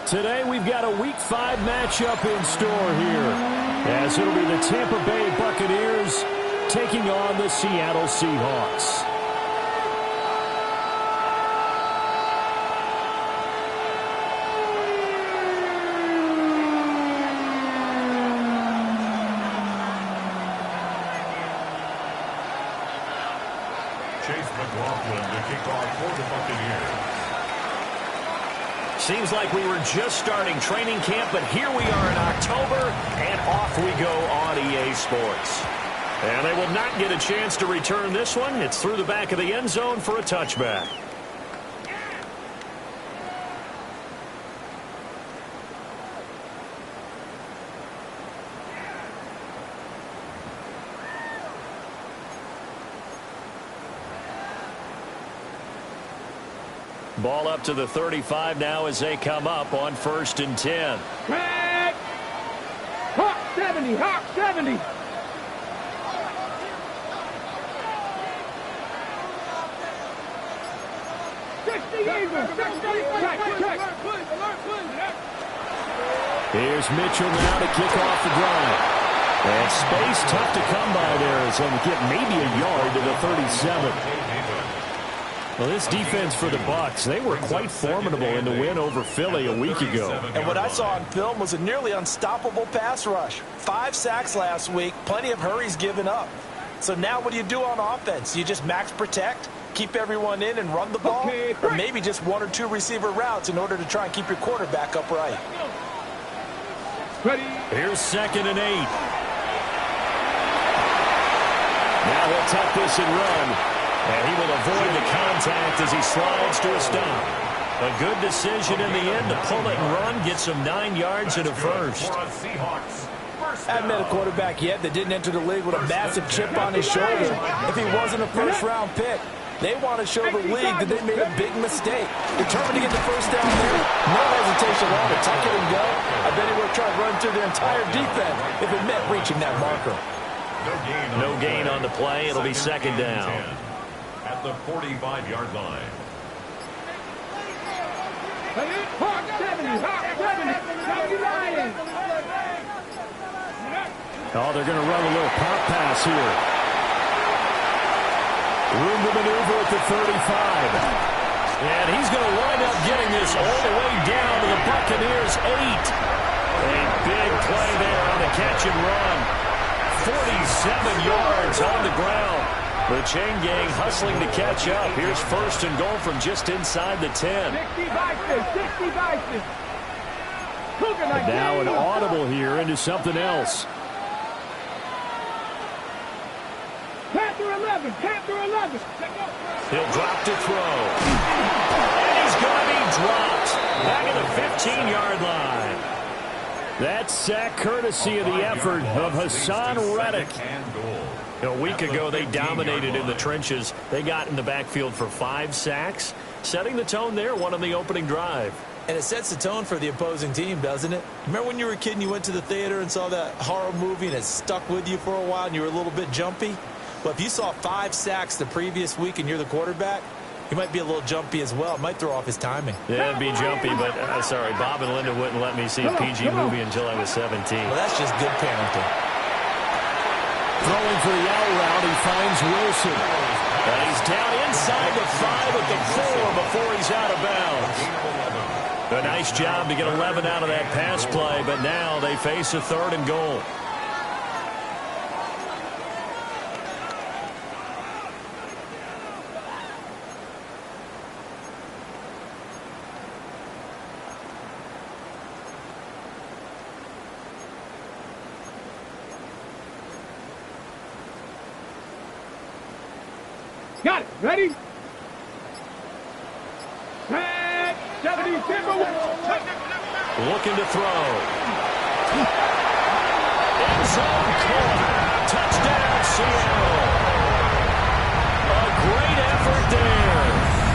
Today we've got a Week 5 matchup in store here, as it'll be the Tampa Bay Buccaneers taking on the Seattle Seahawks. Chase McLaughlin to kick off for the Buccaneers. Seems like we were just starting training camp, but here we are in October, and off we go on EA Sports. And they will not get a chance to return this one. It's through the back of the end zone for a touchback. Ball up to the 35 now as they come up on 1st and 10. Red! Hawk 70! Hawk 70! Here's Mitchell now to kick off the drive. And space tough to come by there as he'll get maybe a yard to the 37. Well, this defense for the Bucs, they were quite formidable in the win over Philly a week ago. And what I saw on film was a nearly unstoppable pass rush. 5 sacks last week, plenty of hurries given up. So now what do you do on offense? You just max protect, keep everyone in and run the ball? Or maybe just 1 or 2 receiver routes in order to try and keep your quarterback upright. Here's 2nd and 8. Now he'll tuck this and run. And he will avoid the contact as he slides to a stop. A good decision in the end to pull it and run, get some 9 yards and a first. I haven't met a quarterback yet that didn't enter the league with a massive chip on his shoulder. If he wasn't a first-round pick, they want to show the league that they made a big mistake. Determined to get the first down there, no hesitation at all to tuck it and go. I bet he would have tried to run through their entire defense if it meant reaching that marker. No gain on the play. It'll be 2nd down. At the 45-yard line. Hawk 70! Hawk 70! Lions! Oh, they're going to run a little pop pass here. Room to maneuver at the 35. And he's going to wind up getting this all the way down to the Buccaneers' 8. A big play there on the catch and run. 47 yards on the ground. The chain gang hustling to catch up. Here's 1st and goal from just inside the 10. 60 vices! And now an audible here into something else. Panther 11! Panther 11! He'll drop to throw. And he's going to be dropped. Back at the 15-yard line. That sack courtesy of the effort of Hassan Reddick. A week ago, they dominated in the trenches. They got in the backfield for 5 sacks, setting the tone there, one on the opening drive. And it sets the tone for the opposing team, doesn't it? Remember when you were a kid and you went to the theater and saw that horror movie and it stuck with you for a while and you were a little bit jumpy? Well, if you saw 5 sacks the previous week and you're the quarterback, you might be a little jumpy as well. It might throw off his timing. Yeah, it'd be jumpy, but sorry, Bob and Linda wouldn't let me see a PG movie until I was 17. Well, that's just good parenting. Throwing for the out route, he finds Wilson. And he's down inside the 5 at the 4 before he's out of bounds. A nice job to get 11 out of that pass play, but now they face a 3rd and goal. Got it! Ready? Red! 70 Looking to throw. End zone caught. Touchdown, Seattle. A great effort there.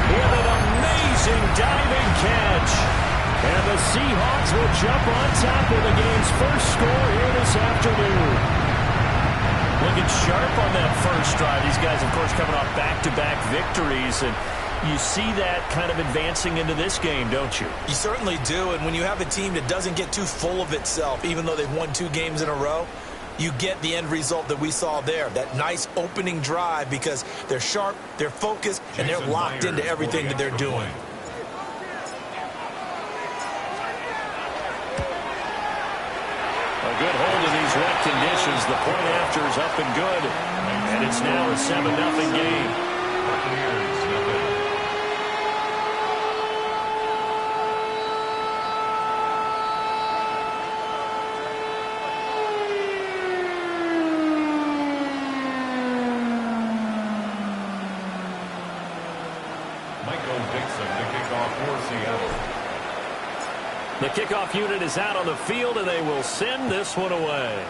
With an amazing diving catch. And the Seahawks will jump on top of the game's first score here this afternoon. Looking sharp on that first drive. These guys, of course, coming off back-to-back victories. And You see that kind of advancing into this game, don't you? You certainly do, and when you have a team that doesn't get too full of itself, even though they've won 2 games in a row, you get the end result that we saw there, that nice opening drive, because they're sharp, they're focused, and they're locked into everything that they're doing. A good hold of these wet conditions. The point after is up and good, and it's now a 7-0 game. The kickoff unit is out on the field, and they will send this one away.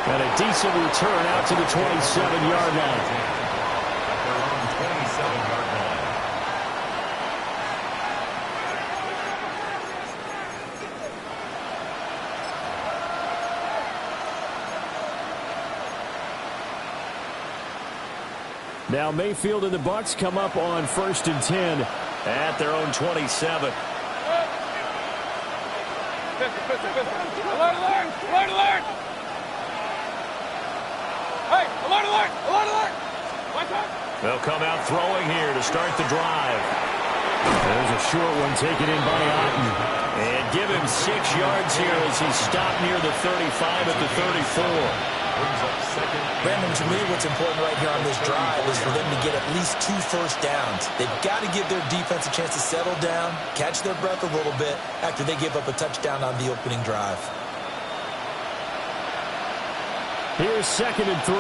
And a decent return out to the 27-yard line. Now Mayfield and the Bucs come up on 1st and 10 at their own 27. Alert, alert! Alert, alert! Hey, alert, alert! Alert, alert! Watch out! They'll come out throwing here to start the drive. There's a short one taken in by Otten. And give him 6 yards here as he's stopped near the 35 at the 34. Brandon, to me, what's important right here on this drive is for them to get at least 2 first downs. They've got to give their defense a chance to settle down, catch their breath a little bit after they give up a touchdown on the opening drive. Here's 2nd and 3.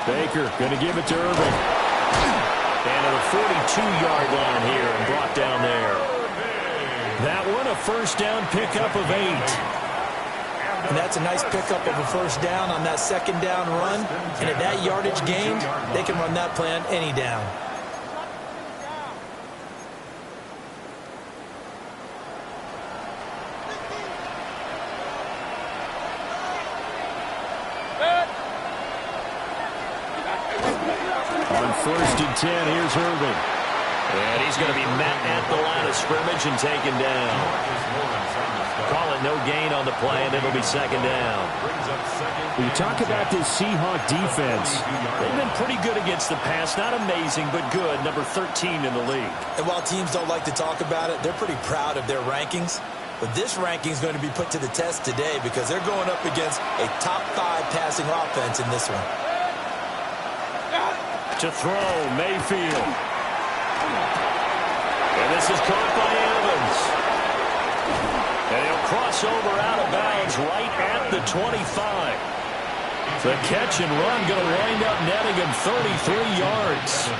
Baker going to give it to Irvin. And at a 42-yard line here and brought down there. That one, a first down pickup of 8. And that's a nice pickup of a first down on that 2nd down run. And at that yardage gained, they can run that play on any down. On 1st and 10, here's Irvin. And he's going to be met at the line of scrimmage and taken down. Call it no gain on the play, and it'll be 2nd down. When you talk about this Seahawk defense, they've been pretty good against the pass. Not amazing, but good. Number 13 in the league. And while teams don't like to talk about it, they're pretty proud of their rankings. But this ranking is going to be put to the test today because they're going up against a top 5 passing offense in this one. To throw, Mayfield. And this is caught by Evans. And he'll cross over out of bounds right at the 25. The catch and run going to wind up netting him 33 yards.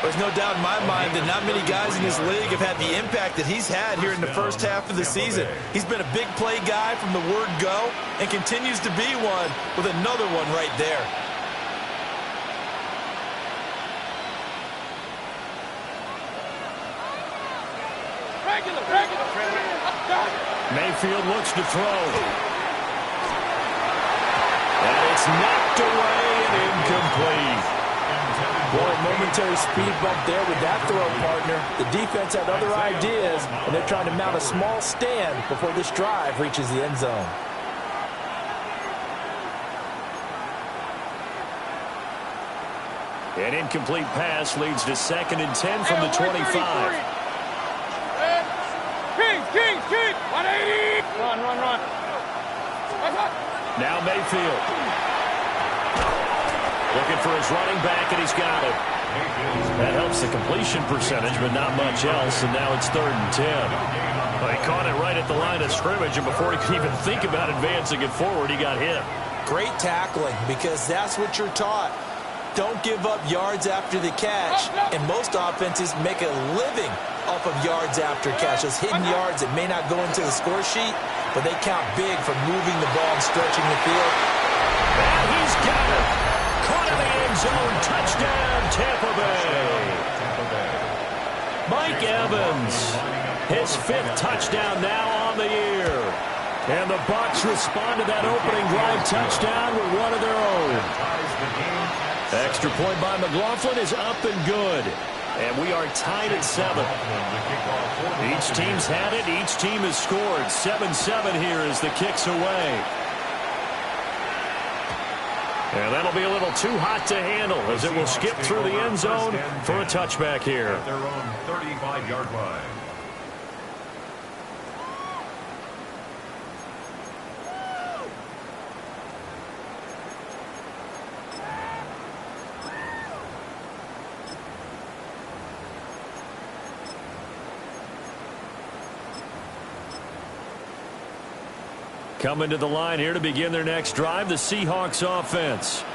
There's no doubt in my mind that not many guys in this league have had the impact that he's had here in the first half of the season. He's been a big play guy from the word go and continues to be one with another one right there. Mayfield looks to throw. And it's knocked away and incomplete. Boy, a momentary speed bump there with that throw, partner. The defense had other ideas, and they're trying to mount a small stand before this drive reaches the end zone. An incomplete pass leads to 2nd and 10 from the 25. Kings, 180! Run. Now Mayfield. Looking for his running back, and he's got it. That helps the completion percentage, but not much else, and now it's 3rd and 10. Well, he caught it right at the line of scrimmage, and before he could even think about advancing it forward, he got hit. Great tackling, because that's what you're taught. Don't give up yards after the catch, and most offenses make a living off of yards after catch. Those hidden yards that may not go into the score sheet, but they count big for moving the ball and stretching the field. And he's got it. Caught in the end zone. Touchdown, Tampa Bay. Mike Evans His 5th touchdown now on the year. And the Bucs respond to that opening drive touchdown with one of their own. Extra point by McLaughlin is up and good. And we are tied at 7. Each team's had it. Each team has scored. 7-7 here as the kick's away. And that'll be a little too hot to handle as it will skip through the end zone for a touchback here. At their own 35-yard line. Coming to the line here to begin their next drive, the Seahawks offense.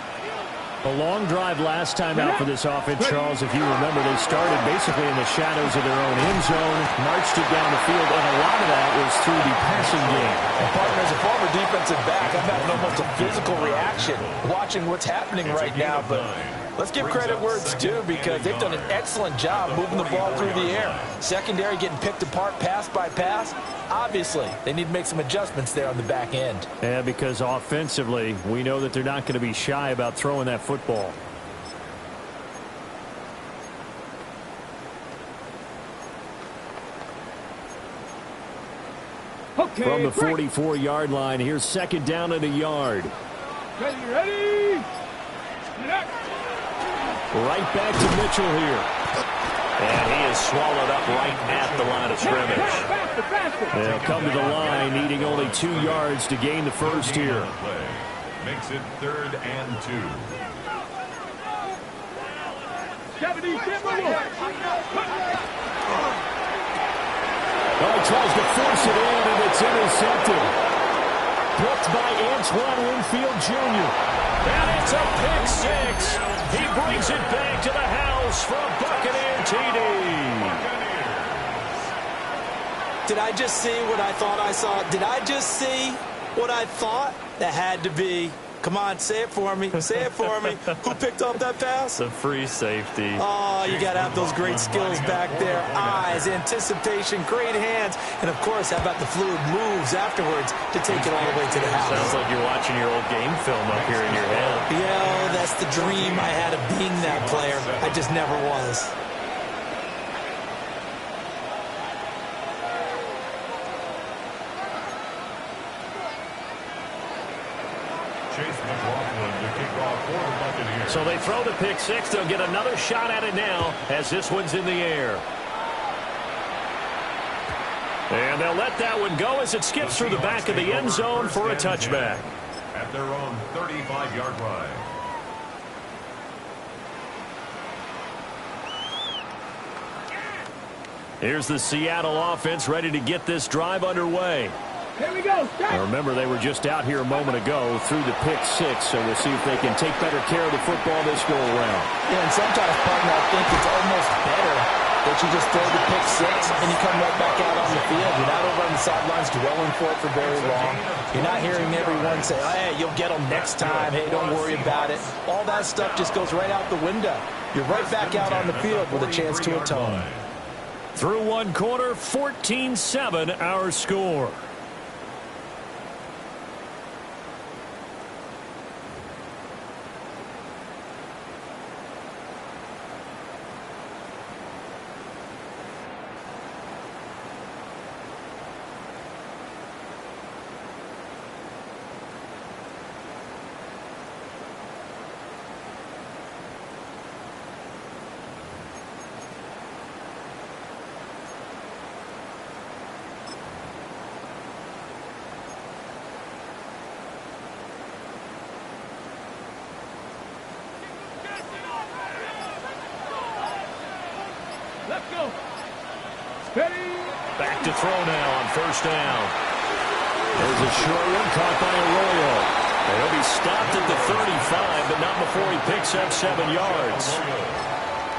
A long drive last time out for this offense, Charles. If you remember, they started basically in the shadows of their own end zone, marched it down the field, and a lot of that was through the passing game. And partner, as a former defensive back, I'm having almost a physical reaction watching what's happening right now. But let's give credit where it's due because they've done an excellent job moving the ball through the air. Secondary getting picked apart pass by pass. Obviously, they need to make some adjustments there on the back end. Yeah, because offensively, we know that they're not going to be shy about throwing that football. Okay, from the 44-yard line, here's second down and a yard. Ready. Right back to Mitchell here. And he is swallowed up right at the line of scrimmage. They'll come to the line, needing only 2 yards to gain the first here. Makes it 3rd and 2. Oh, he tries to force it in, and it's intercepted. Blocked by Antoine Winfield Jr. And it's a pick 6. He brings it back to the house for a Buccaneer TD. Did I just see what I thought I saw? Did I just see what I thought? That had to be. Come on, say it for me. Say it for me. Who picked up that pass? The free safety. Oh, you got to have those great skills back there. Eyes, anticipation, great hands. And, of course, how about the fluid moves afterwards to take it all the way to the house? Sounds like you're watching your old game film up here in your head. Yeah, that's the dream I had of being that player. I just never was. Chase McLaughlin to kick off for the Buccaneers. So they throw the pick 6. They'll get another shot at it now as this one's in the air. And they'll let that one go as it skips through the back of the end zone for a touchback. At their own 35-yard line. Here's the Seattle offense ready to get this drive underway. Here we go. Now remember, they were just out here a moment ago through the pick 6, so we'll see if they can take better care of the football this go-around. Yeah, and sometimes, partner, I think it's almost better that you just throw the pick 6 and you come right back out on the field. You're not over on the sidelines dwelling for it for very long. You're not hearing everyone say, hey, you'll get them next time. Hey, don't worry about it. All that stuff just goes right out the window. You're right back out on the field with a chance to atone. Through one quarter, 14-7 our score. Let's go. Steady. Back to throw now on first down. There's a short one caught by Arroyo. And he'll be stopped at the 35, but not before he picks up 7 yards.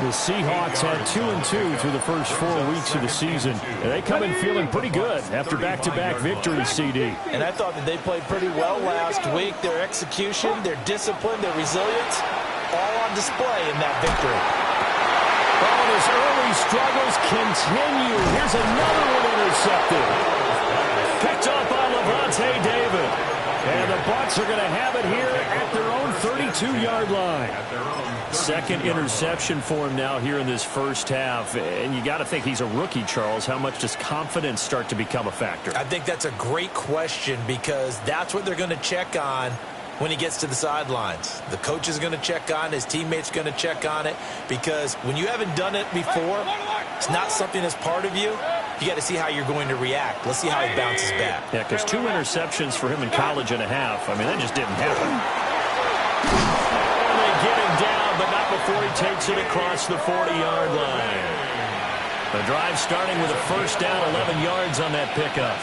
The Seahawks had 2-2 through the first 4 weeks of the season. And they come in feeling pretty good after back-to-back victories, CD. And I thought that they played pretty well last week. Their execution, their discipline, their resilience, all on display in that victory. Oh, and his early struggles continue. Here's another one intercepted. Picked off by Lavonte David. And the Bucs are going to have it here at their own 32-yard line. Second interception for him now here in this first half. And you got to think he's a rookie, Charles. How much does confidence start to become a factor? I think that's a great question because that's what they're going to check on when he gets to the sidelines. The coach is going to check on, his teammates going to check on it, because when you haven't done it before, it's not something that's part of you. You got to see how you're going to react. Let's see how he bounces back. Yeah, because 2 interceptions for him in college and a half. I mean, that just didn't happen. And they get him down, but not before he takes it across the 40-yard line. The drive starting with a first down, 11 yards on that pickup.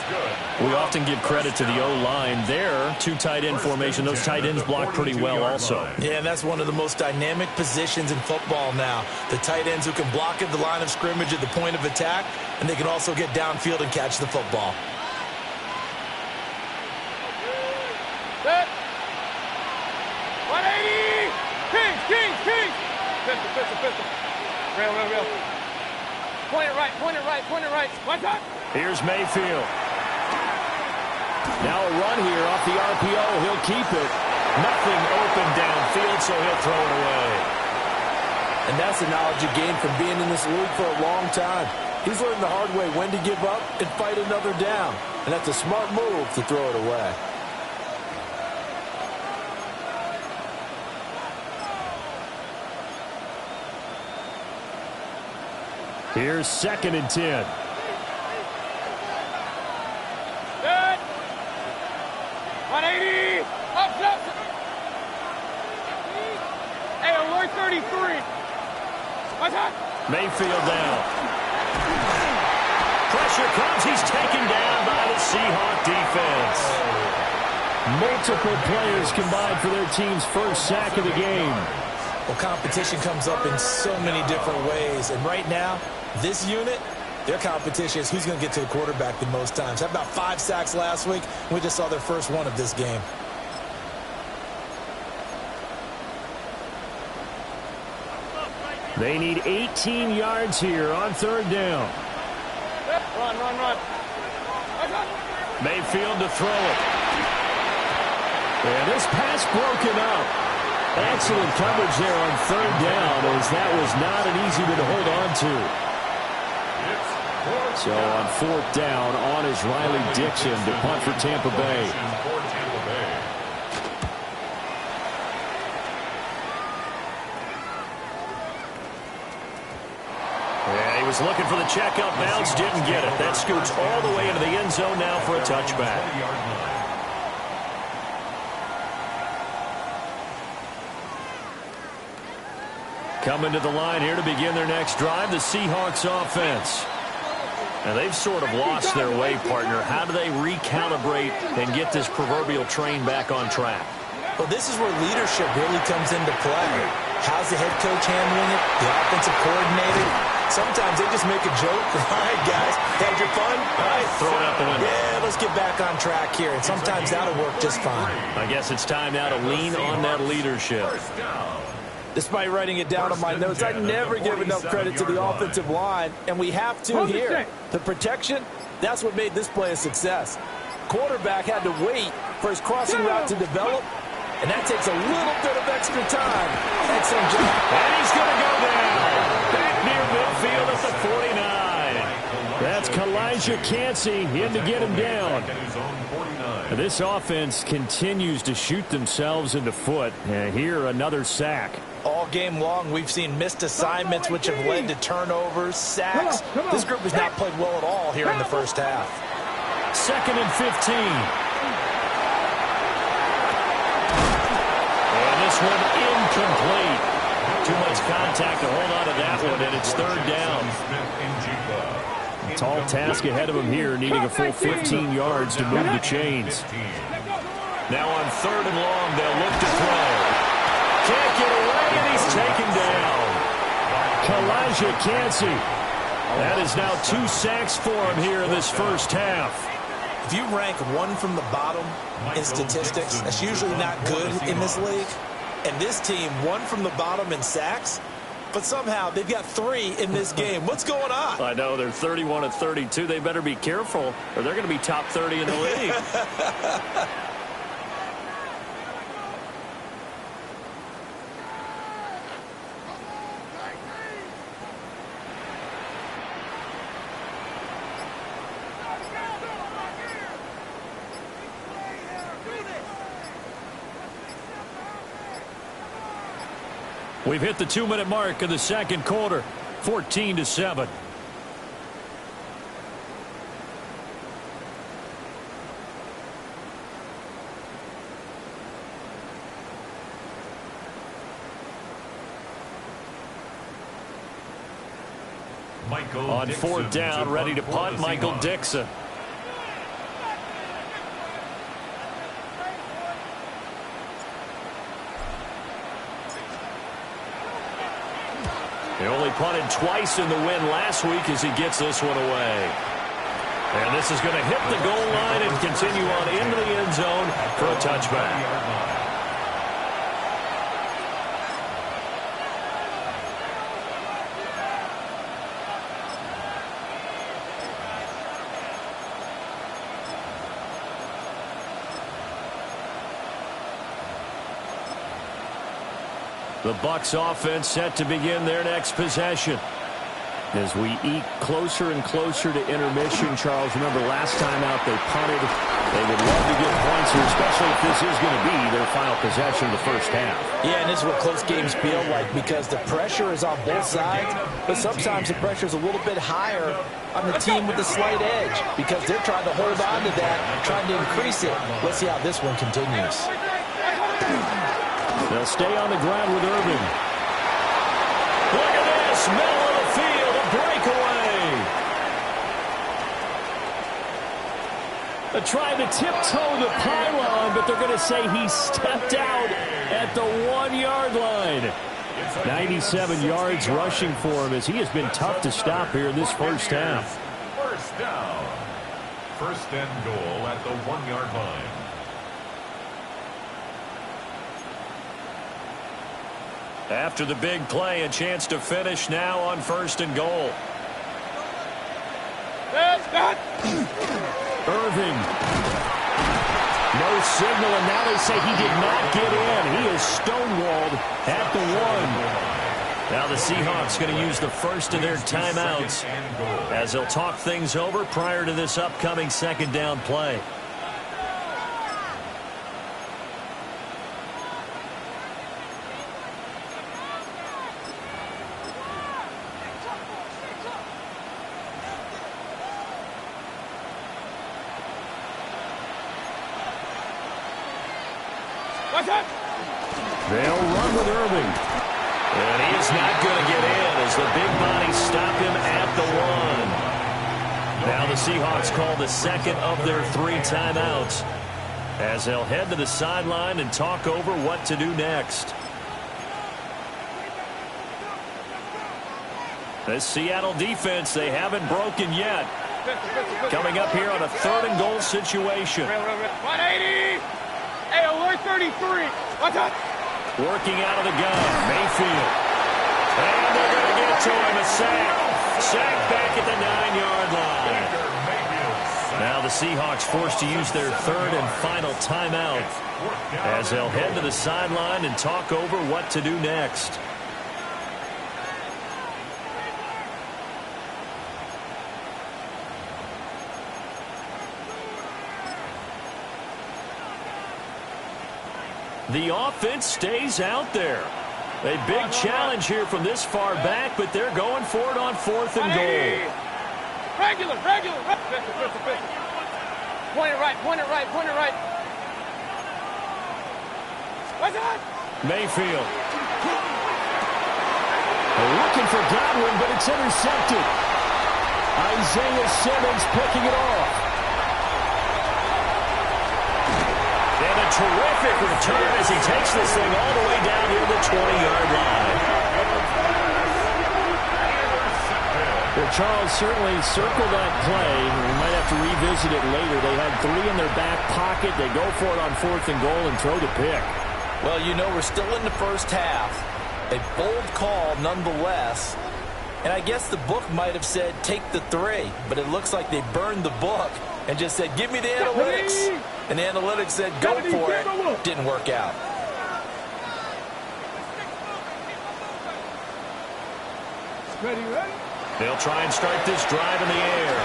We often give credit to the O-line there. 2 tight end formation. Those tight ends block pretty well also. Yeah, and that's one of the most dynamic positions in football now. The tight ends who can block at the line of scrimmage at the point of attack, and they can also get downfield and catch the football. Set. 180. Kings. Pistol. Rail. Point it right. One time. Here's Mayfield. Now a run here off the RPO. He'll keep it. Nothing open downfield, so he'll throw it away. And that's the knowledge you gain from being in this league for a long time. He's learned the hard way when to give up and fight another down. And that's a smart move to throw it away. Here's 2nd and 10. Set. $180. Up. Hey, alert 33. One time. Mayfield down. Pressure comes. He's taken down by the Seahawk defense. Multiple players combined for their team's first sack of the game. Well, competition comes up in so many different ways. And right now, this unit, their competition is who's going to get to the quarterback the most times. Had about 5 sacks last week. We just saw their first one of this game. They need 18 yards here on 3rd down. Run. Mayfield to throw it. And this pass broken up. Excellent coverage there on 3rd down, as that was not an easy one to hold on to. So on 4th down, on is Riley Dixon to punt for Tampa Bay. Yeah, he was looking for the checkup bounce, didn't get it. That scoots all the way into the end zone now for a touchback. Coming to the line here to begin their next drive, the Seahawks offense. Now, they've sort of lost their way, partner. How do they recalibrate and get this proverbial train back on track? Well, this is where leadership really comes into play. How's the head coach handling it? The offensive coordinator? Sometimes they just make a joke. All right, guys, had your fun? All right, throw it out the window. Yeah, let's get back on track here. And sometimes that'll work just fine. I guess it's time now to lean on that leadership. Despite writing it down on my notes, I never give enough credit to the offensive line, and we have to here. The protection, that's what made this play a success. Quarterback had to wait for his crossing route to develop, and that takes a little bit of extra time. Excellent job. And he's going to go down. Back near midfield at the 49. That's Kalijah Cansey in to get him down. This offense continues to shoot themselves in the foot. And here, another sack. All game long, we've seen missed assignments, which have led to turnovers, sacks. This group has not played well at all here in the first half. 2nd and 15. And this one incomplete. Too much contact to hold on to that one, and it's 3rd down. Tall task ahead of him here, needing a full 15 yards to move the chains. Now on 3rd and long, they'll look to throw. Can't get away, and he's taken down. Kalijah Cansey. That is now 2 sacks for him here in this first half. If you rank one from the bottom in statistics, that's usually not good in this league. And this team, one from the bottom in sacks, but somehow they've got 3 in this game. What's going on? I know, they're 31-32. They better be careful, or they're going to be top 30 in the league. We've hit the 2-minute mark in the second quarter, 14-7. On 4th down, ready to punt, Michael Dixon. He only punted twice in the win last week as he gets this one away. And this is going to hit the goal line and continue on into the end zone for a touchback. The Bucs offense set to begin their next possession. As we eke closer and closer to intermission, Charles, remember last time out they punted. They would love to get points here, especially if this is going to be their final possession of the first half. Yeah, and this is what close games feel like because the pressure is on both sides, but sometimes the pressure is a little bit higher on the team with the slight edge because they're trying to hold on to that, trying to increase it. Let's see how this one continues. They'll stay on the ground with Irving. Look at this, middle of the field, a breakaway. They're trying to tiptoe the pylon, but they're going to say he stepped out at the 1-yard line. 97 yards rushing for him as he has been tough to stop here in this first half. First down. First and goal at the 1-yard line. After the big play, a chance to finish now on 1st and goal. Irving. No signal, and now they say he did not get in. He is stonewalled at the 1. Now the Seahawks going to use the first of their timeouts as they'll talk things over prior to this upcoming 2nd down play. They'll run with Irving. And he is not going to get in as the big body stop him at the 1. Now the Seahawks call the 2nd of their 3 timeouts as they'll head to the sideline and talk over what to do next. This Seattle defense, they haven't broken yet. Coming up here on a 3rd and goal situation. 180. Hey, alert 33. Watch out. Working out of the gun, Mayfield. And they're going to get to him, a sack. Sack back at the 9-yard line. Now the Seahawks forced to use their 3rd and final timeout as they'll head to the sideline and talk over what to do next. The offense stays out there. A big challenge here from this far back, but they're going for it on 4th and goal. Regular. Point it right. What's that? Mayfield. Looking for Godwin, but it's intercepted. Isaiah Simmons picking it off. And a terrific return as he takes this thing all the way down near the 20-yard line. Well, Charles, certainly circle that play. We might have to revisit it later. They had 3 in their back pocket. They go for it on 4th and goal and throw the pick. Well, you know we're still in the first half. A bold call nonetheless. And I guess the book might have said take the 3, but it looks like they burned the book and just said give me the analytics. And the analytics said go for it. Didn't work out. Ready? They'll try and start this drive in the air.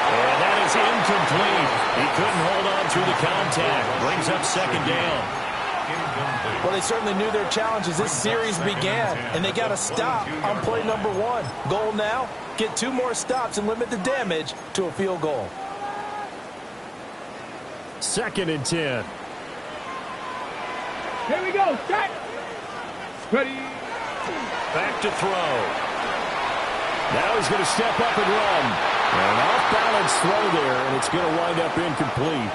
And that is incomplete. He couldn't hold on through the contact. Brings up second down. Well, they certainly knew their challenges. This series began, and they got to stop on play number 1. Goal now, get 2 more stops and limit the damage to a field goal. 2nd and 10. Here we go. Set. Ready. Back to throw. Now he's going to step up and run. An off-balance throw there, and it's going to wind up incomplete.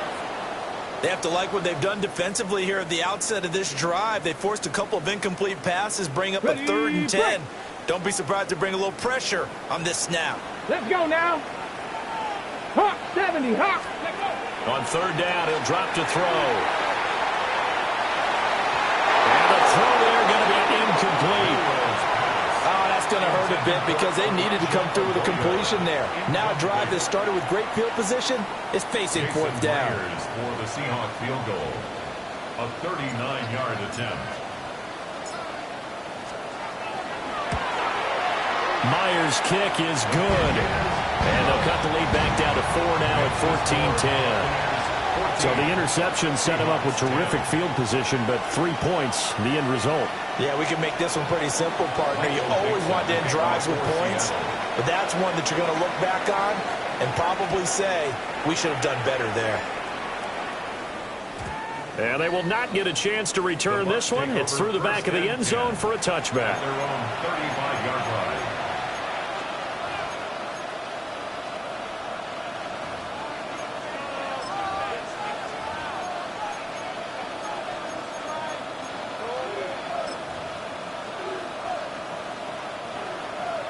They have to like what they've done defensively here at the outset of this drive. They forced a couple of incomplete passes, bring up a 3rd and 10. Don't be surprised to bring a little pressure on this snap. Let's go now. Hawk, 70, Hawk. Let's go. On 3rd down, he'll drop to throw. And the throw there going to be incomplete. Oh, that's going to hurt a bit because they needed to come through with a completion there. Now a drive that started with great field position is facing 4th down. For the Seahawks field goal. A 39-yard attempt. Myers' kick is good. And they'll cut the lead back down to 4 now at 14-10. So the interception set him up with terrific field position, but 3 points, the end result. Yeah, we can make this one pretty simple, partner. You always want to end drives with points, but that's one that you're going to look back on and probably say, we should have done better there. And they will not get a chance to return this one. It's through the back of the end zone for a touchback. Their own 35-yard line.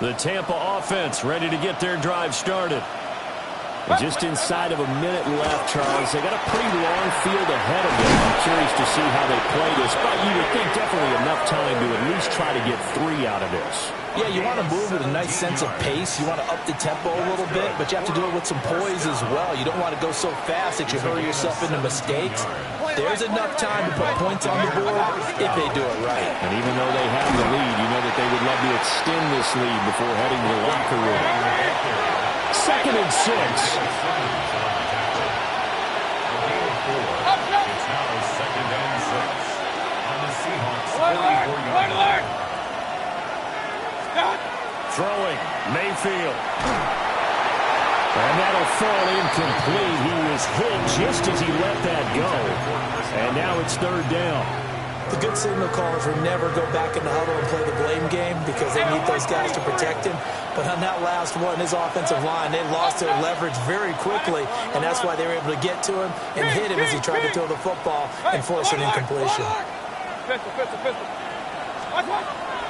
The Tampa offense ready to get their drive started. And just inside of a minute left, Charles. They got a pretty long field ahead of them. I'm curious to see how they play this. But you would think definitely enough time to at least try to get 3 out of this. Yeah, you want to move with a nice sense of pace. You want to up the tempo a little bit, but you have to do it with some poise as well. You don't want to go so fast that you hurry yourself into mistakes. There's enough time to put points on the board if they do it right. And even though they have the lead, you know that they would love to extend this lead before heading to the locker room. 2nd and 6. It's now 2nd and 6 on the Seahawks 44-yard line. Throwing, Mayfield. And that'll fall incomplete. He was hit just as he let that go. And now it's 3rd down. The good signal callers will never go back in the huddle and play the blame game because they need those guys to protect him. But on that last one, his offensive line, they lost their leverage very quickly, and that's why they were able to get to him and hit him as he tried to throw the football and force an incompletion.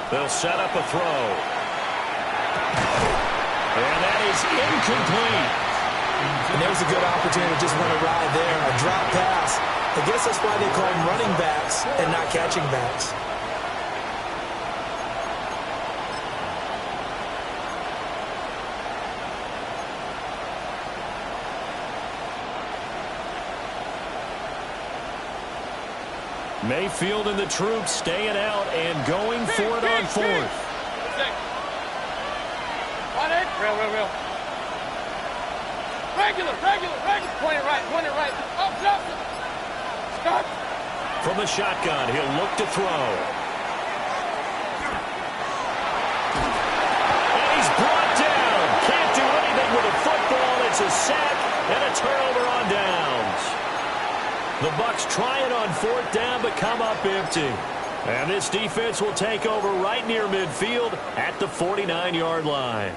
They'll set up a throw. And that is incomplete. And there's a good opportunity to just run a ride there, a drop pass. I guess that's why they call them running backs and not catching backs. Mayfield and the troops staying out and going for it on 4th. Real. Regular. Point it right. Up, Justin. Stop. From the shotgun, he'll look to throw. And he's brought down. Can't do anything with a football. It's a sack and a turnover on downs. The Bucs try it on 4th down, but come up empty. And this defense will take over right near midfield at the 49-yard line.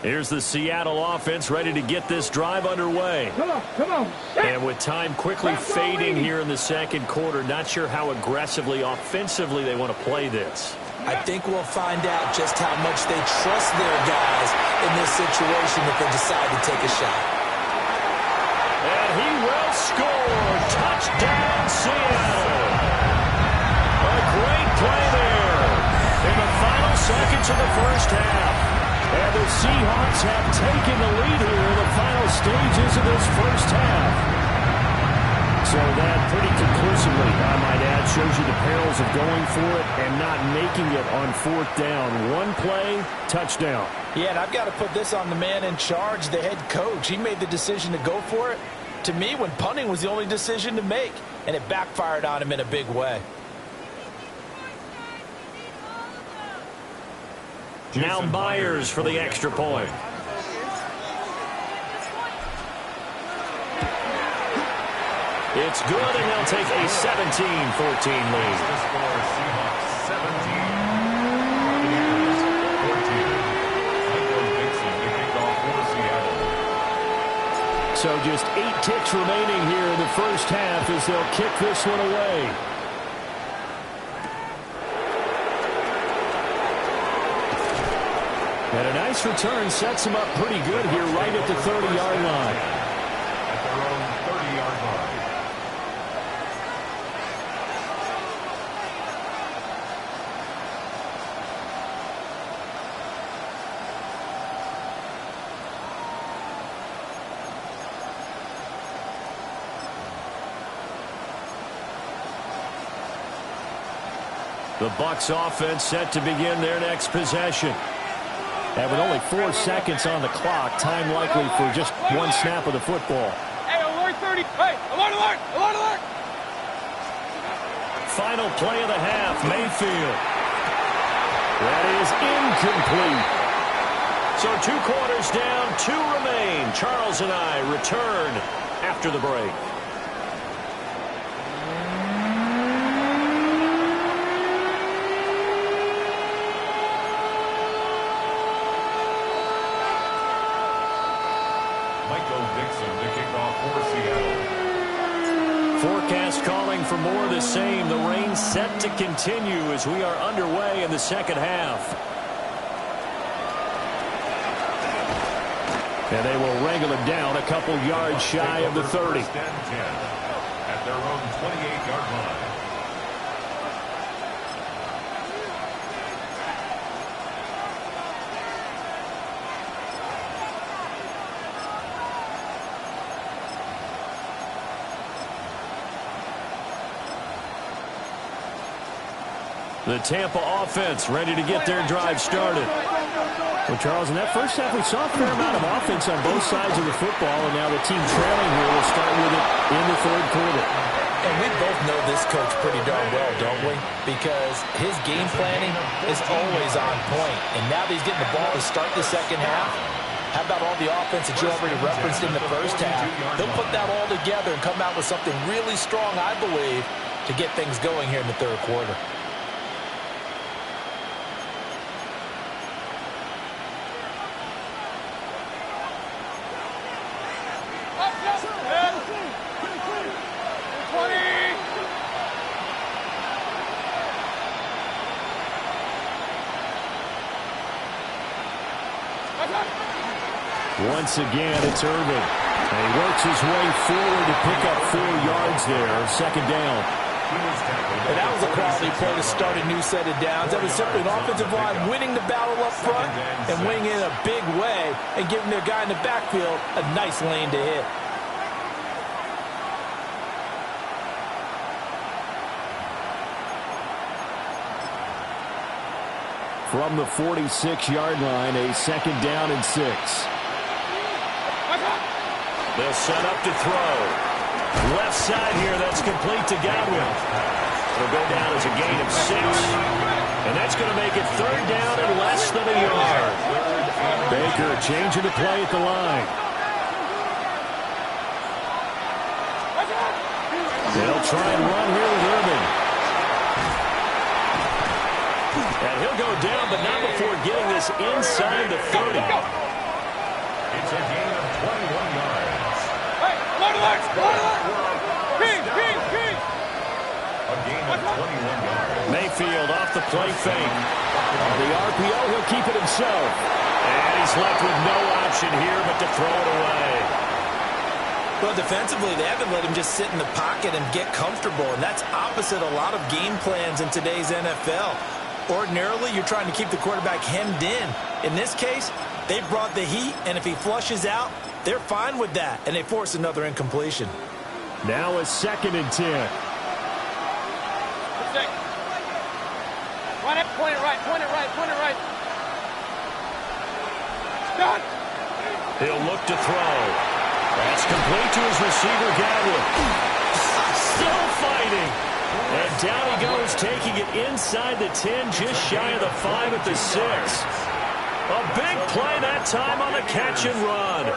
Here's the Seattle offense ready to get this drive underway. Come on. And with time quickly fading here in the 2nd quarter, not sure how aggressively, offensively they want to play this. I think we'll find out just how much they trust their guys in this situation if they decide to take a shot. And he will score. seconds of the first half. And the Seahawks have taken the lead here in the final stages of this first half. So that pretty conclusively, I might add, shows you the perils of going for it and not making it on fourth down. One play, touchdown. Yeah, and I've got to put this on the man in charge, the head coach. He made the decision to go for it. To me, when punting was the only decision to make, and it backfired on him in a big way. Now Myers for the extra point. It's good, and they'll take a 17-14 lead. The score is Seahawks 17, Buccaneers 14. Michael Dixon to kick off for Seattle. So just 8 ticks remaining here in the first half as they'll kick this one away. And a nice return sets him up pretty good here right at the 30-yard line. At their own 30-yard line. The Bucs offense set to begin their next possession. And with only 4 seconds on the clock, time likely for just one snap of the football. Hey, alert 30. Hey, alert, alert, alert, alert. Final play of the half, Mayfield. That is incomplete. So 2 quarters down, 2 remain. Charles and I return after the break. Forecast calling for more of the same. The rain set to continue as we are underway in the second half. And they will wrangle it down a couple yards shy of the 30. At their own 28-yard line. The Tampa offense ready to get their drive started. Well, Charles, in that first half, we saw a fair amount of offense on both sides of the football, and now the team trailing here will start with it in the third quarter. And we both know this coach pretty darn well, don't we? Because his game planning is always on point. And now that he's getting the ball to start the second half, how about all the offense that you already referenced in the first half? He'll put that all together and come out with something really strong, I believe, to get things going here in the third quarter. Once again, it's Irvin. And he works his way forward to pick up 4 yards there. Second down. And that was a quality play to start a new set of downs. That was simply an offensive line winning the battle up front and winning in a big way and giving their guy in the backfield a nice lane to hit. From the 46-yard line, a second down and 6. They'll set up to throw. Left side here, that's complete to Godwin. It'll go down as a gain of 6. And that's going to make it third down and less than a yard. Baker changing the play at the line. They'll try and run here with Irvin. And he'll go down, but not before getting this inside the 30. It's a gain of 21 yards. Hey, alert, alert, alert. Ping, ping, ping. A gain of 21 yards. Mayfield off the play fake. On the RPO, he'll keep it himself. And he's left with no option here but to throw it away. Well, defensively, they haven't let him just sit in the pocket and get comfortable, and that's opposite a lot of game plans in today's NFL. Ordinarily, you're trying to keep the quarterback hemmed in. In this case, they brought the heat, and if he flushes out, they're fine with that, and they force another incompletion. Now a 2nd and 10. Run it, point it right, point it right, point it right. Stop. He'll look to throw. That's complete to his receiver, Gadwin. Still fighting. And down he goes, taking it inside the 10, just shy of the 5 at the 6. A big play that time on the catch and run.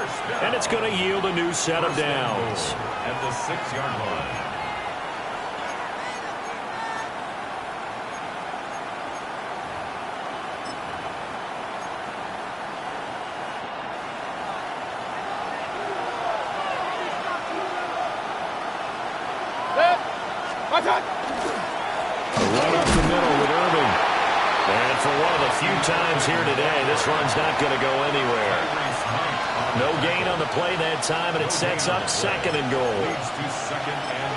And it's going to yield a new set of downs. At the 6-yard line. Right up the middle with Irving. And for one of the few times here today, this run's not going to go anywhere. No gain on the play that time, and it sets up 2nd and goal.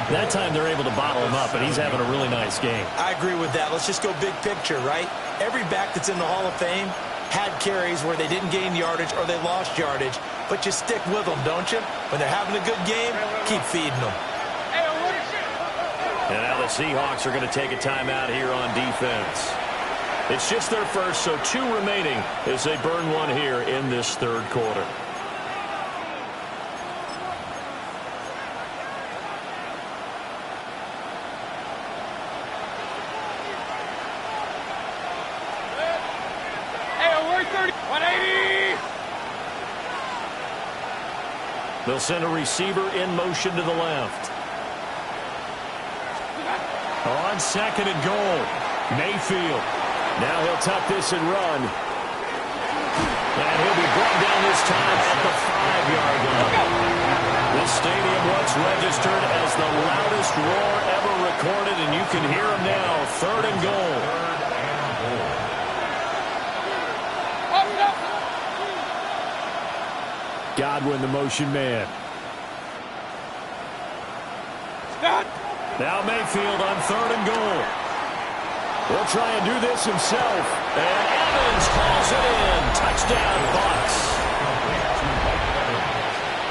That time they're able to bottle him up, and he's having a really nice game. I agree with that. Let's just go big picture, right? Every back that's in the Hall of Fame had carries where they didn't gain yardage or they lost yardage, but you stick with them, don't you? When they're having a good game, keep feeding them. And now the Seahawks are going to take a timeout here on defense. It's just their first, so 2 remaining as they burn one here in this 3rd quarter. They'll send a receiver in motion to the left. On 2nd and goal, Mayfield. Now he'll tuck this and run. And he'll be brought down this time at the 5-yard line. This stadium once registered as the loudest roar ever recorded, and you can hear him now. 3rd and goal. Godwin, the motion man. Now Mayfield on 3rd and goal. He'll try and do this himself. And Evans calls it in. Touchdown, Bucs.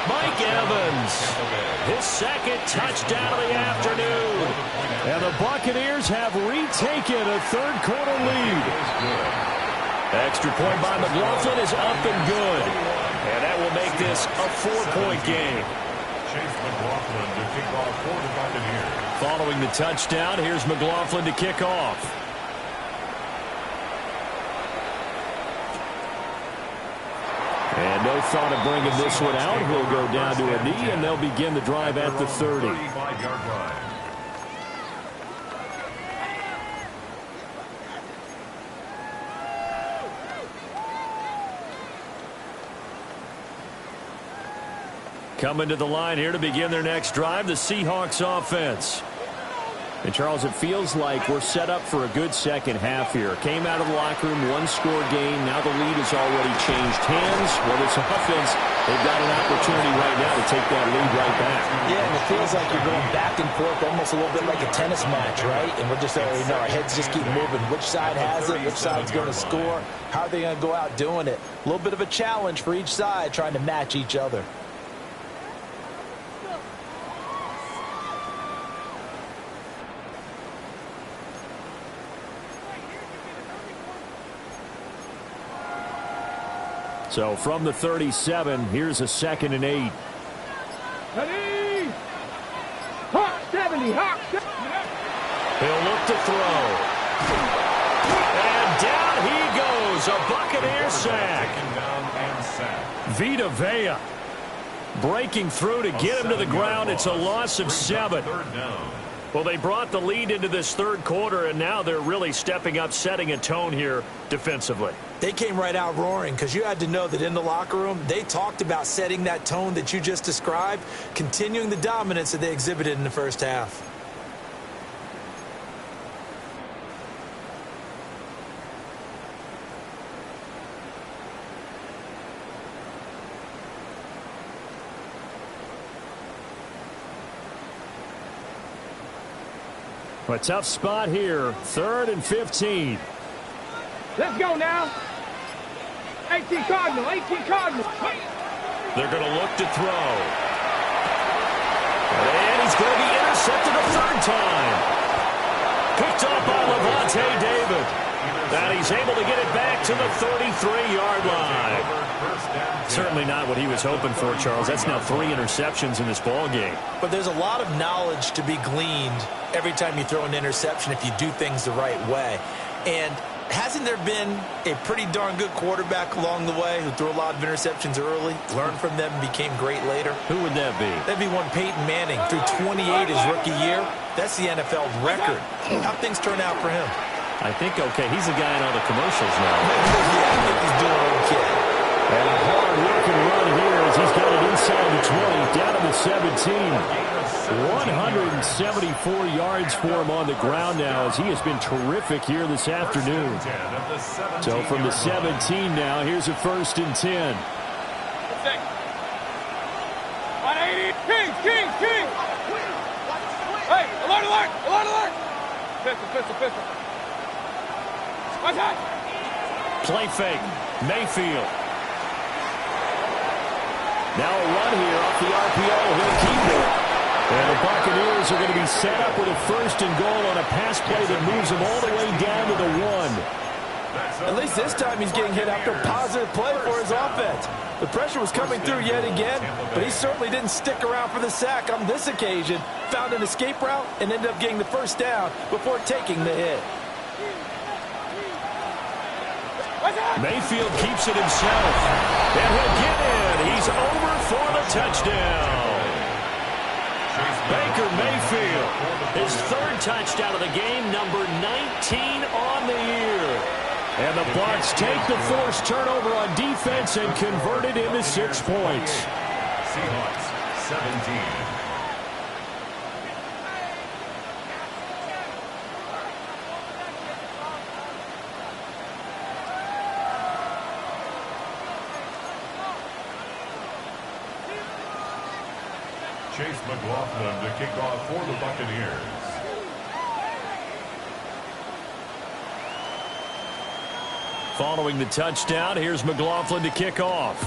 Mike Evans, his 2nd touchdown of the afternoon. And the Buccaneers have retaken a 3rd quarter lead. Extra point by McLaughlin is up and good. And that will make this a 4-point game. Chase McLaughlin to kick off for the Buccaneers. Following the touchdown, here's McLaughlin to kick off. And no thought of bringing this one out. He'll go down to a knee, and they'll begin the drive at the 30. 35-yard line. Coming to the line here to begin their next drive, the Seahawks offense. And, Charles, it feels like we're set up for a good second half here. Came out of the locker room, 1-score game. Now the lead has already changed hands. Well, this offense, they've got an opportunity right now to take that lead right back. Yeah, and it feels like you're going back and forth almost a little bit like a tennis match, right? And we're just, our heads just keep moving. Which side has it? Which side's going to score? How are they going to go out doing it? A little bit of a challenge for each side trying to match each other. So from the 37, here's a 2nd and 8. Hawk 70, Hawk 70. He'll look to throw. And down he goes. A Buccaneer sack. Vita Vea breaking through to get him to the ground. It's a loss of 7. Well, they brought the lead into this 3rd quarter, and now they're really stepping up, setting a tone here defensively. They came right out roaring because you had to know that in the locker room, they talked about setting that tone that you just described, continuing the dominance that they exhibited in the first half. A tough spot here, 3rd and 15. Let's go now. 18 Cardinal, 18 Cardinal. They're going to look to throw. And he's going to be intercepted a third time. Picked up by Lavonte David. And he's able to get it back to the 33-yard line. Certainly not what he was hoping for, Charles. That's now 3 interceptions in this ball game. But there's a lot of knowledge to be gleaned every time you throw an interception if you do things the right way. And hasn't there been a pretty darn good quarterback along the way who threw a lot of interceptions early, learned from them, and became great later? Who would that be? That'd be one Peyton Manning, threw 28 his rookie year. That's the NFL record. How'd things turn out for him? I think, okay, he's the guy in all the commercials now. Yeah, I think he's doing okay. And a hard-working run here as he's got it inside the 20, down to the 17. 174 yards for him on the ground now as he has been terrific here this afternoon. So from the 17 now, here's a 1st and 10. 180. King. Hey, alert. Pistol. Watch out. Play fake. Mayfield. Now a run here off the RPO. He'll keep it. And the Buccaneers are going to be set up with a 1st and goal on a pass play that moves them all the way down to the 1. At least this time he's getting hit after a positive play for his offense. The pressure was coming through yet again, but he certainly didn't stick around for the sack on this occasion. Found an escape route and ended up getting the 1st down before taking the hit. Mayfield keeps it himself. And he'll get in. He's over for the touchdown. Baker Mayfield, his 3rd touchdown of the game, number 19 on the year. And the Bucs take the forced turnover on defense and convert it into 6 points. Seahawks 17. Chase McLaughlin to kick off for the Buccaneers. Following the touchdown, here's McLaughlin to kick off.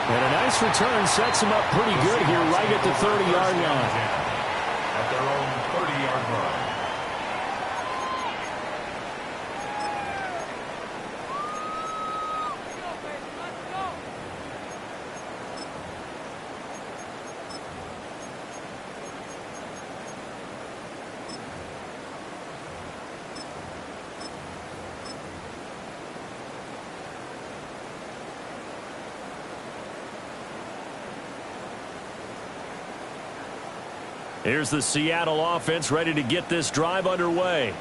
And a nice return sets him up pretty good here right at the 30-yard line. At their own 30-yard line. Here's the Seattle offense ready to get this drive underway.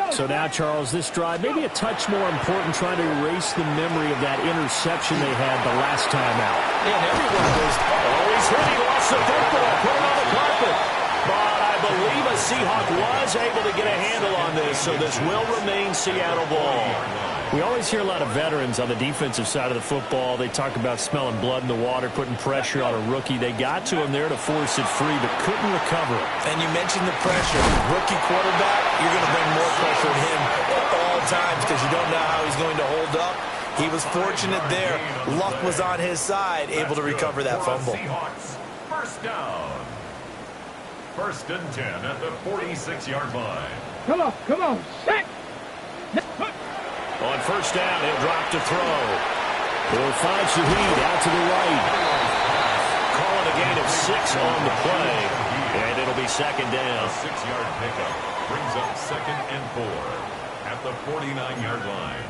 So now, Charles, this drive maybe a touch more important, trying to erase the memory of that interception they had the last time out. Yeah, and everyone goes, he's hit. He lost the football. Put it on the carpet. But I believe a Seahawk was able to get a handle on this, so this will remain Seattle ball. We always hear a lot of veterans on the defensive side of the football. They talk about smelling blood in the water, putting pressure on a rookie. They got to him there to force it free, but couldn't recover it. And you mentioned the pressure. Rookie quarterback, you're going to bring more pressure on him at all times because you don't know how he's going to hold up. He was fortunate there. Luck was on his side, able to recover that fumble. Seahawks, 1st down. 1st and 10 at the 46-yard line. Come on. Set. On 1st down, he'll drop to throw. He'll find Shaheed out to the right. Call it a gain of 6 on the play. And it'll be 2nd down. A 6-yard pickup brings up 2nd and 4 at the 49-yard line.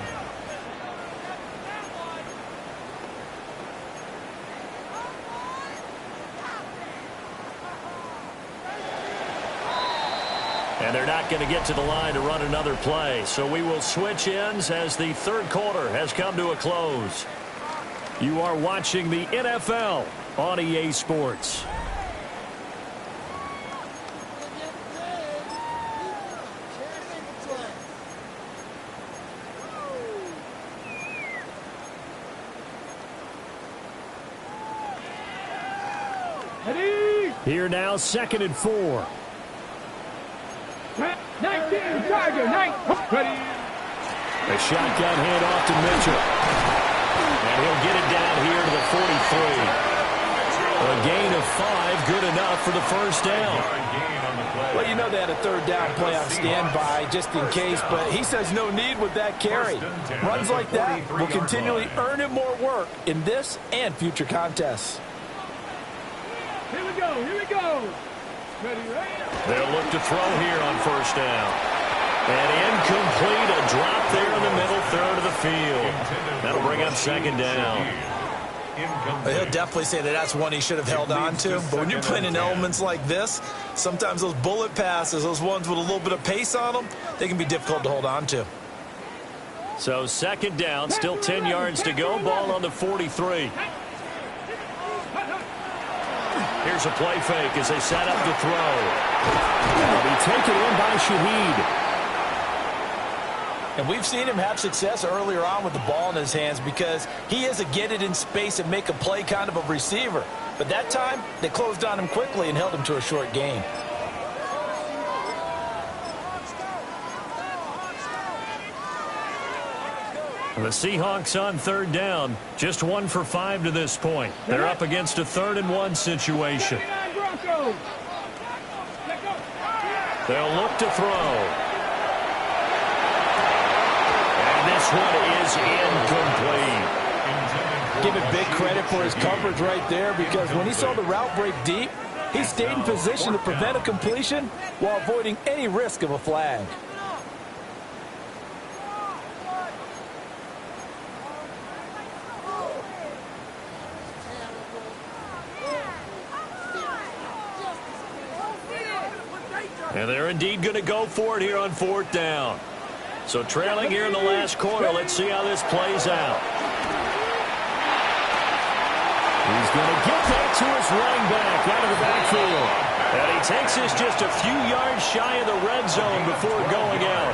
And they're not going to get to the line to run another play. So we will switch ends as the 3rd quarter has come to a close. You are watching the NFL on EA Sports. Ready? Here now, 2nd and 4. 19, Tiger, 9. Ready. A shotgun handoff to Mitchell. And he'll get it down here to the 43. A gain of 5, good enough for the first down. Well, you know they had a 3rd down play on standby just in case, but he says no need with that carry. Runs like that will continually earn him more work in this and future contests. Here we go, here we go. Ready, ready. They'll look to throw here on 1st down. And incomplete, a drop there in the middle 3rd of the field. That'll bring up 2nd down. He'll definitely say that that's one he should have held on to. But when you're playing in elements like this, sometimes those bullet passes, those ones with a little bit of pace on them, they can be difficult to hold on to. So 2nd down, still 10 yards to go. Ball on the 43. Here's a play fake as they set up to throw. That'll be taken in by Shaheed. And we've seen him have success earlier on with the ball in his hands because he is a get it in space and make a play kind of a receiver. But that time, they closed on him quickly and held him to a short gain. The Seahawks on 3rd down, just 1 for 5 to this point. They're up against a 3rd and 1 situation. They'll look to throw. This one is incomplete. Give it big credit for his coverage right there because when he saw the route break deep, he stayed in position to prevent a completion while avoiding any risk of a flag. And they're indeed going to go for it here on 4th down. So trailing here in the last quarter, let's see how this plays out. He's going to get that to his running back out of the backfield. And he takes this just a few yards shy of the red zone before going out.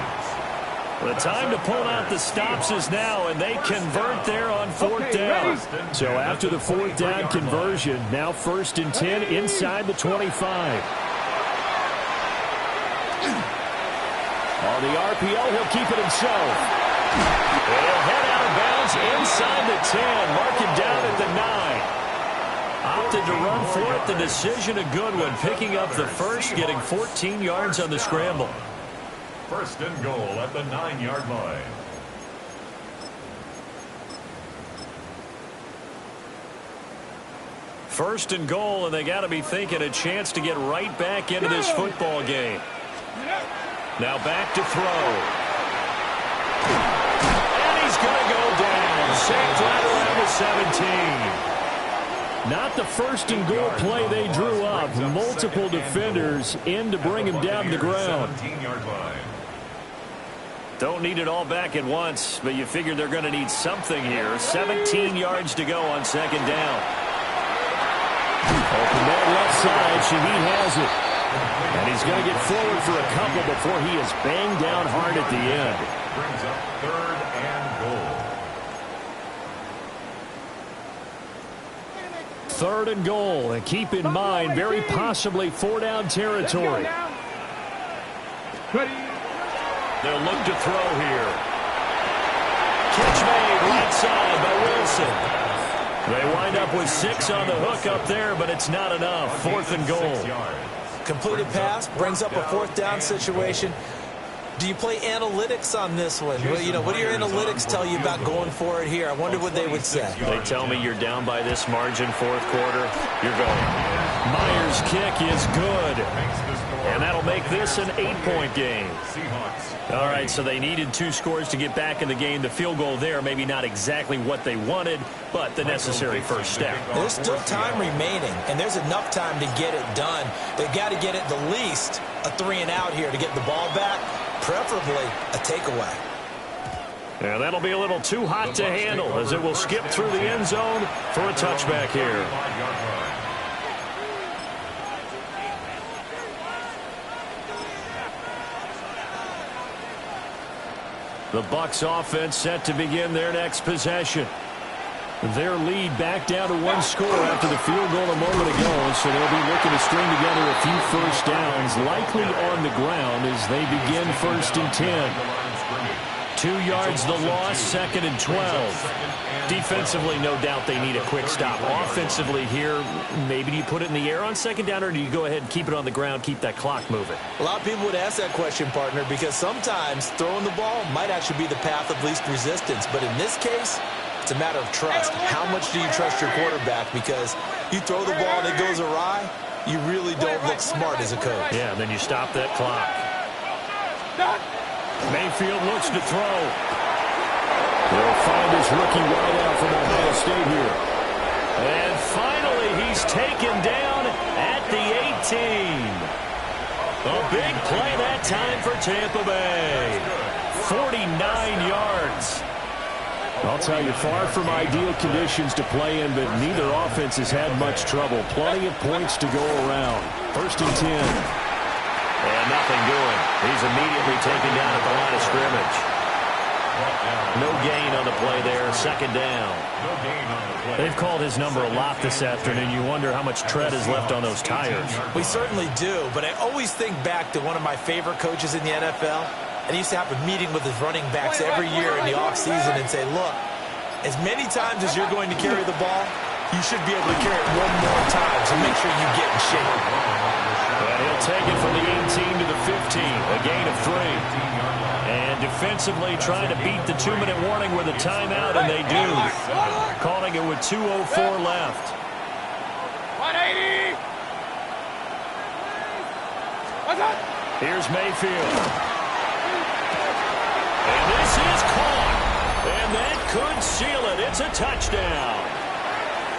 The time to pull out the stops is now, and they convert there on 4th down. So after the 4th down conversion, now 1st and 10 inside the 25. On the RPO, he'll keep it himself. He'll head out of bounds inside the 10. Mark him down at the 9. Opted to run for it. The decision a good one. Picking up the first, getting 14 yards on the scramble. 1st and goal at the 9-yard line. First and goal, and they got to be thinking a chance to get right back into this football game. Now back to throw. And he's going to go down. Sacked right around the 17. Not the 1st and goal play they drew up. Multiple defenders in to bring him down to the ground. 17-yard line. Don't need it all back at once, but you figure they're going to need something here. 17 yards to go on 2nd down. Open that left side. Shaheed has it. And he's going to get forward for a couple before he is banged down hard at the end. Brings up 3rd and goal. 3rd and goal. And keep in mind, very possibly 4-down territory. They'll look to throw here. Catch made right side by Wilson. They wind up with 6 on the hook up there, but it's not enough. 4th and goal. Completed pass brings up a 4th down situation. Do you play analytics on this one? Well, you know, what do your analytics tell you about going for it here? I wonder what they would say. They tell me you're down by this margin 4th quarter. You're going. Myers' kick is good. And that'll make this an 8-point game. All right, so they needed 2 scores to get back in the game. The field goal there, maybe not exactly what they wanted, but the necessary first step. There's still time remaining, and there's enough time to get it done. They've got to get at the least a 3-and-out here to get the ball back, preferably a takeaway. Yeah, that'll be a little too hot to handle as it will skip through the end zone for a touchback here. The Bucs offense set to begin their next possession. Their lead back down to one score after the field goal a moment ago, so they'll be looking to string together a few first downs, likely on the ground as they begin 1st and 10. 2 yards the loss, 2nd and 12. Defensively, no doubt they need a quick stop. Offensively here, maybe do you put it in the air on 2nd down, or do you go ahead and keep it on the ground, keep that clock moving? A lot of people would ask that question, partner, because sometimes throwing the ball might actually be the path of least resistance. But in this case, it's a matter of trust. How much do you trust your quarterback? Because you throw the ball and it goes awry, you really don't look smart as a coach. Yeah, then you stop that clock. Mayfield looks to throw. He'll find his rookie wideout from Ohio State here. And finally, he's taken down at the 18. A big play that time for Tampa Bay. 49 yards. I'll tell you, far from ideal conditions to play in, but neither offense has had much trouble. Plenty of points to go around. 1st and 10. And nothing doing. He's immediately taken down at the line of scrimmage. No gain on the play there. 2nd down. They've called his number a lot this afternoon. You wonder how much tread is left on those tires. We certainly do, but I always think back to one of my favorite coaches in the NFL. And he used to have a meeting with his running backs every year in the offseason and say, look, as many times as you're going to carry the ball, you should be able to carry it one more time, so make sure you get in shape. And he'll take it from the 18 to the 15, a gain of 3. And defensively trying to beat the 2-minute warning with a timeout, and they do. Calling it with 2:04 left. 180. Here's Mayfield. And this is caught. And that could seal it. It's a touchdown.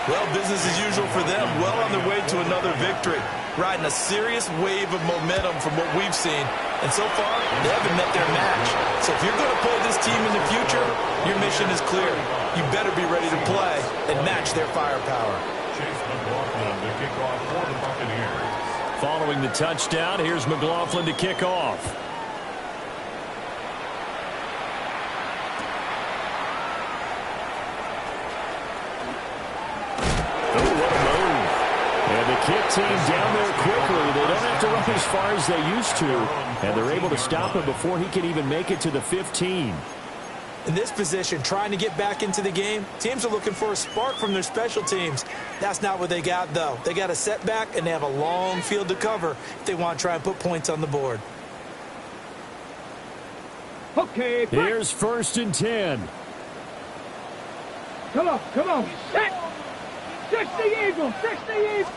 Well, business as usual for them. Well on their way to another victory. Riding a serious wave of momentum from what we've seen. And so far, they haven't met their match. So if you're going to play this team in the future, your mission is clear. You better be ready to play and match their firepower. Chase McLaughlin to kick off for the Buccaneers. Following the touchdown, here's McLaughlin to kick off. Kick team down there quickly. They don't have to run as far as they used to, and they're able to stop him before he can even make it to the 15. In this position, trying to get back into the game, teams are looking for a spark from their special teams. That's not what they got, though. They got a setback, and they have a long field to cover if they want to try and put points on the board. Okay. Here's 1st and 10. Come on. Set. 60 Eagles. 60 Eagles.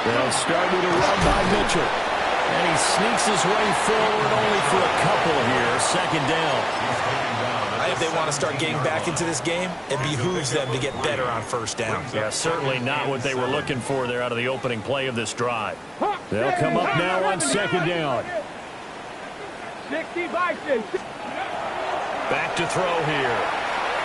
They'll start with a run by Mitchell. And he sneaks his way forward only for a couple here. 2nd down. If they want to start getting back into this game, it behooves them to get better on 1st down. Yeah, certainly not what they were looking for there out of the opening play of this drive. They'll come up now on 2nd down. 60 Vikings. Back to throw here.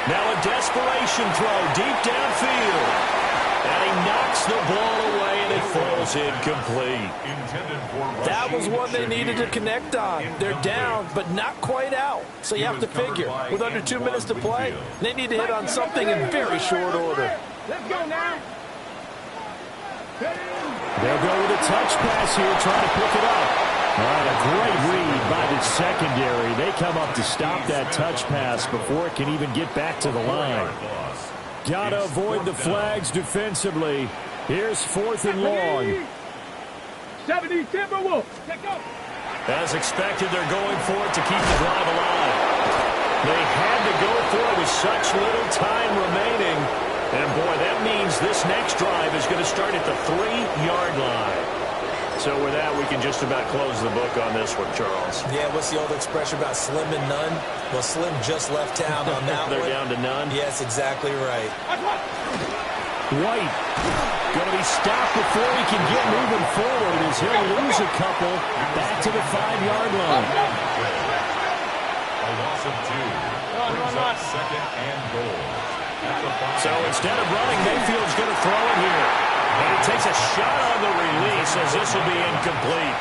Now a desperation throw deep downfield. And he knocks the ball away, and it falls incomplete. That was one they needed to connect on. They're down, but not quite out. So you have to figure, with under 2 minutes to play, they need to hit on something in very short order. Let's go now. They'll go with a touch pass here, trying to pick it up. All right, a great read by the secondary. They come up to stop that touch pass before it can even get back to the line. Got to avoid the flags defensively. Here's 4th and long. 70 Timberwolves. As expected, they're going for it to keep the drive alive. They had to go for it with such little time remaining. And, boy, that means this next drive is going to start at the 3-yard line. So with that, we can just about close the book on this one, Charles. Yeah, what's the old expression about slim and none? Well, Slim just left town on that They're one. down to none? Yes, exactly right. White going to be stopped before he can get moving forward as he'll lose a couple back to the 5-yard line. A loss of 2. Brings up 2nd and goal. So instead of running, Mayfield's going to throw it here. And he takes a shot on the release as this will be incomplete.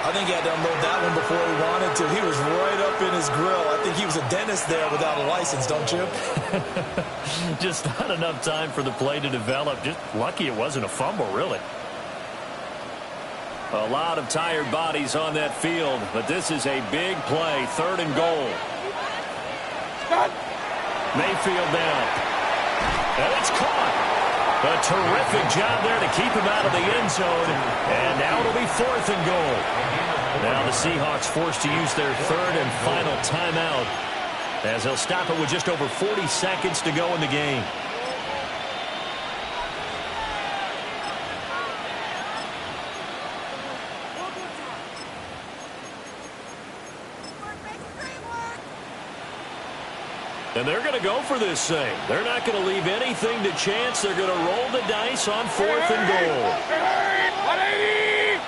I think he had to unload that one before he wanted to. He was right up in his grill. I think he was a dentist there without a license, don't you? Just not enough time for the play to develop. Just lucky it wasn't a fumble, really. A lot of tired bodies on that field, but this is a big play, 3rd and goal. Mayfield down. And it's caught. A terrific job there to keep him out of the end zone. And now it'll be 4th and goal. Now the Seahawks forced to use their 3rd and final timeout as they'll stop it with just over 40 seconds to go in the game. And they're going to go for this thing. They're not going to leave anything to chance. They're going to roll the dice on 4th and goal. 180!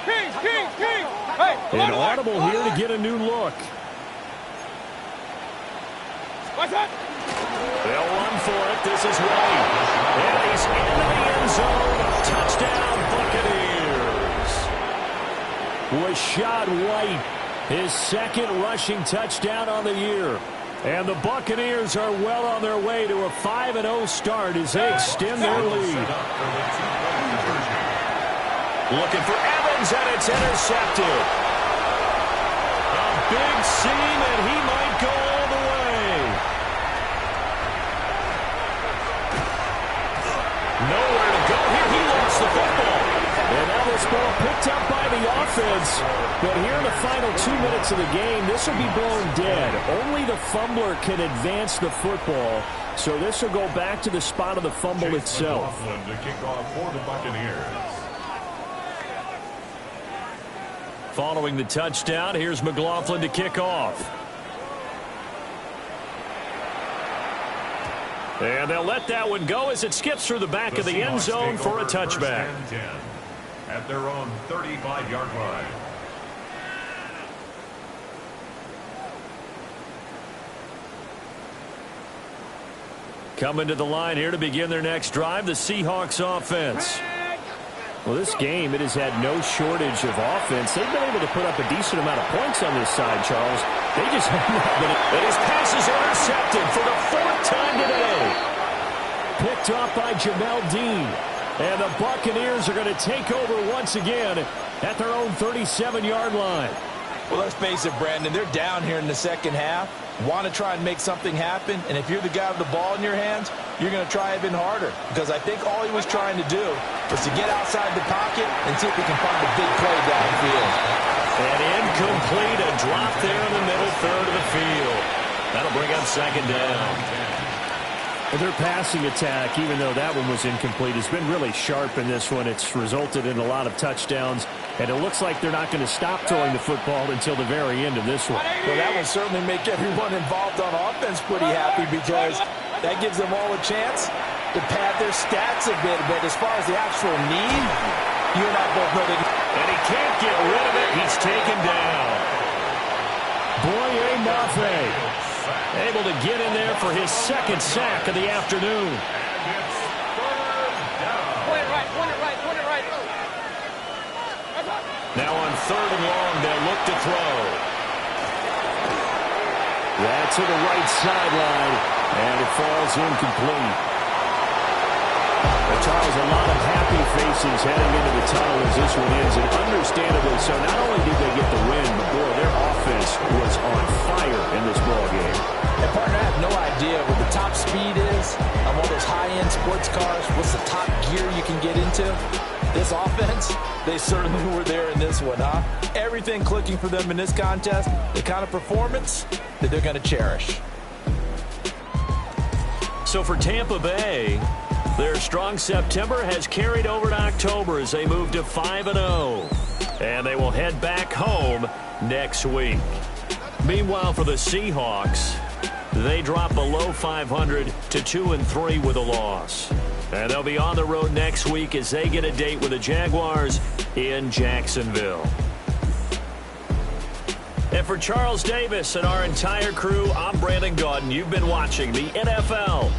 King! Hey, An audible here to get a new look. What's that? They'll run for it. This is White. And he's into the end zone. Touchdown, Buccaneers. Rashad White, his 2nd rushing touchdown on the year. And the Buccaneers are well on their way to a 5-0 start as they extend their lead. Looking for Evans, and it's intercepted. A big seam, and he might go all the way. Nowhere to go here. He lost the football. And now this ball picked up by the offense. But here in the final 2 minutes of the game, this will be blown dead. Only the fumbler can advance the football. So this will go back to the spot of the fumble itself. To kick off for the Buccaneers. Following the touchdown, here's McLaughlin to kick off. And they'll let that one go as it skips through the back of the end zone for a touchback. At their own 35-yard line. Coming to the line here to begin their next drive, the Seahawks offense. Well, this game, it has had no shortage of offense. They've been able to put up a decent amount of points on this side, Charles. They just have not been. And his pass is intercepted for the 4th time today. Picked off by Jamel Dean. And the Buccaneers are going to take over once again at their own 37-yard line. Well, let's face it, Brandon. They're down here in the second half. Want to try and make something happen. And if you're the guy with the ball in your hands, you're going to try even harder. Because I think all he was trying to do was to get outside the pocket and see if he can find a big play downfield. And incomplete, a drop there in the middle third of the field. That'll bring up 2nd down. Their passing attack, even though that one was incomplete, has been really sharp in this one. It's resulted in a lot of touchdowns, and it looks like they're not going to stop throwing the football until the very end of this one. Well, that will certainly make everyone involved on offense pretty happy because that gives them all a chance to pad their stats a bit. But as far as the actual need, you and I both know that. And he can't get rid of it. He's taken down. Boye Mafe able to get in there for his 2nd sack of the afternoon. Point it right. Now on 3rd and long, they'll look to throw. That's to the right sideline, and it falls incomplete. But Charles, a lot of happy faces heading into the tunnel as this one ends, and understandably so. Not only did they get the win, but boy, their offense was on fire in this ball game. And partner, I have no idea what the top speed is on one of those high-end sports cars. What's the top gear you can get into? This offense, they certainly were there in this one, huh? Everything clicking for them in this contest, the kind of performance that they're going to cherish. So for Tampa Bay, their strong September has carried over to October as they move to 5-0. And they will head back home next week. Meanwhile, for the Seahawks, they drop below 500 to 2-3 with a loss. And they'll be on the road next week as they get a date with the Jaguars in Jacksonville. And for Charles Davis and our entire crew, I'm Brandon Gaudin. You've been watching the NFL